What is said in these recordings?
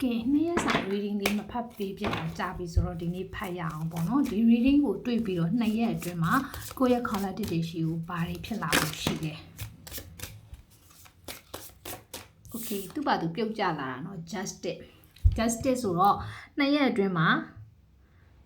ကဲနေ့ရက်ဆိုင် reading လေးမဖတ်ပေးပြတာကြာပြီဆိုတော့ဒီနေ့ဖတ်ရအောင်ပေါ့နော်ဒီ reading ကိုတွေ့ပြီးတော့2ရက်အတွင်းမှာကိုယ့်ရဲ့ color တစ်တွေရှိကိုဘာတွေဖြစ်လာလို့ရှိလဲ Okay သူ့ဘာသူပြုတ်ကြလာတာเนาะ justice ဆိုတော့2ရက်အတွင်းမှာ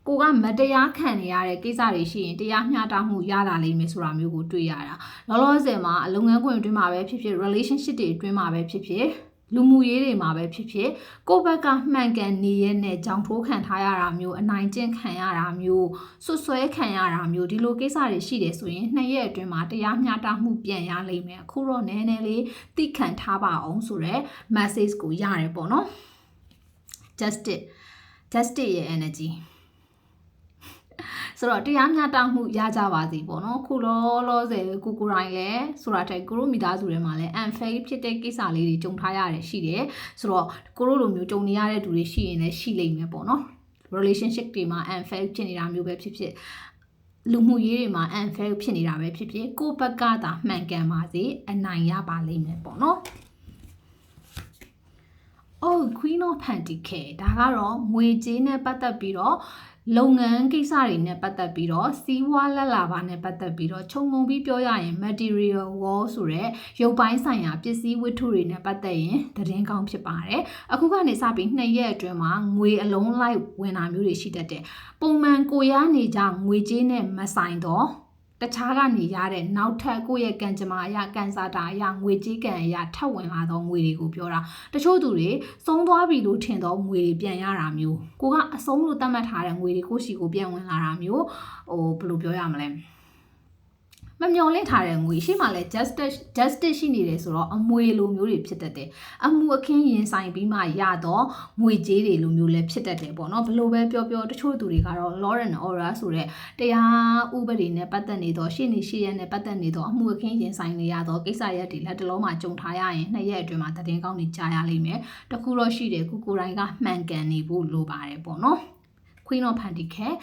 ကိုကမတရားခံနေရတဲ့ကိစ္စတွေရှိရင်တရားမျှတမှုရလာလိမ့်မယ်ဆိုတာမျိုးကိုတွေ့ရတာလောလောဆယ်မှာအလုပ်ငန်းခွင်အတွင်းမှာပဲဖြစ်ဖြစ် relationship တွေအတွင်းမှာပဲဖြစ်ဖြစ်လူမှုရေးတွေမှာပဲဖြစ်ဖြစ်ကိုယ့်ဘက်ကမှန်ကန်နေရဲ့နဲ့ကြောင်ထိုးခံထားရတာမျိုးအနိုင်ကျင့်ခံရတာမျိုးဆွဆွဲခံရတာမျိုးဒီလိုကိစ္စတွေရှိတယ်ဆိုရင်2ရက်အတွင်းမှာတရားမျှတမှုပြန်ရလိမ့်မယ်အခုတော့နည်းနည်းလေးသိခံထားပါအောင်ဆိုတော့ message ကိုရတယ်ပေါ့နော် justice ရဲ့ energyဆိုတော့တရားမျှတမှုရကြပါစေပေါ့နော်ခုလောဆယ်ကိုကိုရိုင်းလဲဆိုတာတိုင်ကိုရိုမိသားစုထဲမှာလဲ unfair ဖြစ်တဲ့ကိစ္စလေးတွေကြုံထားရတယ်ရှိတယ်ဆိုတော့ကိုရိုလိုမျိုးကြုံနေရတဲ့သူတွေရှိရင်လည်းရှိလိမ့်မယ်ပေါ့နော် relationship တွေမှာ unfair ဖြစ်နေတာမျိုးပဲဖြစ်ဖြစ်လူမှုရေးတွေမှာ unfair ဖြစ်နေတာပဲဖြစ်ဖြစ်ကိုယ့်ဘက်ကသာမှန်ကန်ပါစေအနိုင်ရပါလိမ့်မယ်ပေါ့နော်Oh Queen of Pentacles ဒါကတော့ငွေကြေးနဲ့ပတ်သက်ပြီးတော့လုပ်ငန်းကိစ္စတွေနဲ့ပတ်သက်ပြီးတော့စီးပွားလက်လာပါနဲ့ပတ်သက်ပြီးတော့ခြုံငုံပြီးပြောရရင် material wall ဆိုတဲ့ရုပ်ပိုင်းဆိုင်ရာပစ္စည်းဝတ္ထုတွေနဲ့ပတ်သက်ရင်သတင်းကောင်းဖြစ်ပါတယ်အခုကနေစပြီး2ရက်အတွင်းမှာငွေအလုံးလိုက်ဝင်တာမျိုးတွေရှိတတ်တယ်ပုံမှန်ကိုရနေကြငွေကြေးနဲ့မဆိုင်တော့တခြားကနေရတဲ့နောက်ထပ်ကိုယ့်ရဲ့ကံကြမ္မာအရာကန်စာတာအရာငွေကြေးကံအရာထပ်ဝင်လာတော့ငွေတွေကိုပြောတာတချို့သူတွေဆုံးသွားပြီလို့ထင်တော့ငွေတွေပြန်ရတာမျိုးကိုကအဆုံးလို့သတ်မှတ်ထားတဲ့ငွေတွေကိုရှိကိုပြန်ဝင်လာတာမျိုးဘယ်လိုပြောရမလဲမမျော်လင့်ထားတဲ့ငွေရှိမှလဲ justice ရှိနေတယ်ဆိုတော့အမွေလိုမျိုးတွေဖြစ်တတ်တယ်အမှုအခင်းရင်ဆိုင်ပြီးမှရတော့ငွေကြေးတွေလိုမျိုးလဲဖြစ်တတ်တယ်ပေါ့နော်ဘလို့ပဲပြောတချို့သူတွေကတော့ law and order ဆိုတဲ့တရားဥပဒေနဲ့ပတ်သက်နေတော့ရှေ့နေရှေ့ရက်နဲ့ပတ်သက်နေတော့အမှုအခင်းရင်ဆိုင်နေရတော့ကိစ္စရက်တွေလက်တလုံးမှာကြုံထားရရင်2ရက်အတွင်းမှာသတင်းကောင်းတွေကြားရလိမ့်မယ်တခုတော့ရှိတယ်ကိုတိုင်းကမှန်ကန်နေဖို့လိုပါတယ်ပေါ့နော်Queen of Pentacles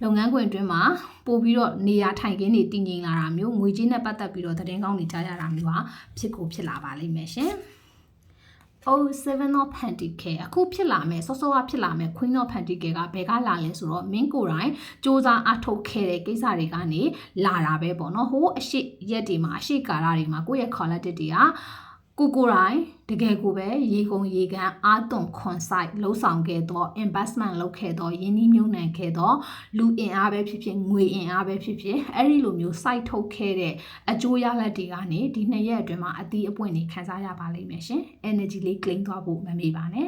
လုပ်ငန်းခွင်အတွင်းမှာပို့ပြီးတော့နေရာထိုင်ခင်းတွေတည်ငြိမ်လာတာမျိုးငွေကြေးနဲ့ပတ်သက်ပြီးတော့သတင်းကောင်းတွေကြားရတာမျိုးဟာဖြစ်လာပါလိမ့်မယ်ရှင်။ Oh Seven of Pentacles အခုဖြစ်လာမယ်စောကဖြစ်လာမယ် Queen of Pentacles ကဘယ်ကလာလဲဆိုတော့မင်းကိုယ်တိုင်စ조사အထုတ်ခဲ့တဲ့ကိစ္စတွေကနေလာတာပဲပေါ့နော်ဟိုအရှိရက်တွေမှာအရှိကာလတွေမှာကိုယ့်ရဲ့ collective တွေကကိုတိုင်းတကယ်ကိုပဲရေကုန်ရေကန်အားသွန်ခွန်ဆိုင်လှုပ်ဆောင်ခဲ့တော့ investment လုပ်ခဲ့တော့ယင်းနှီးမြှုပ်နှံခဲ့တော့လူအင်အားပဲဖြစ်ဖြစ်ငွေအင်အားပဲဖြစ်ဖြစ်အဲ့ဒီလိုမျိုး site ထုတ်ခဲ့တဲ့အကျိုးရလဒ်တွေကနေဒီ2ရက်အတွင်းမှာအသီးအပွင့်တွေခန်းစားရပါလိမ့်မယ်ရှင် energy လေး claim သွားဖို့မမေ့ပါနဲ့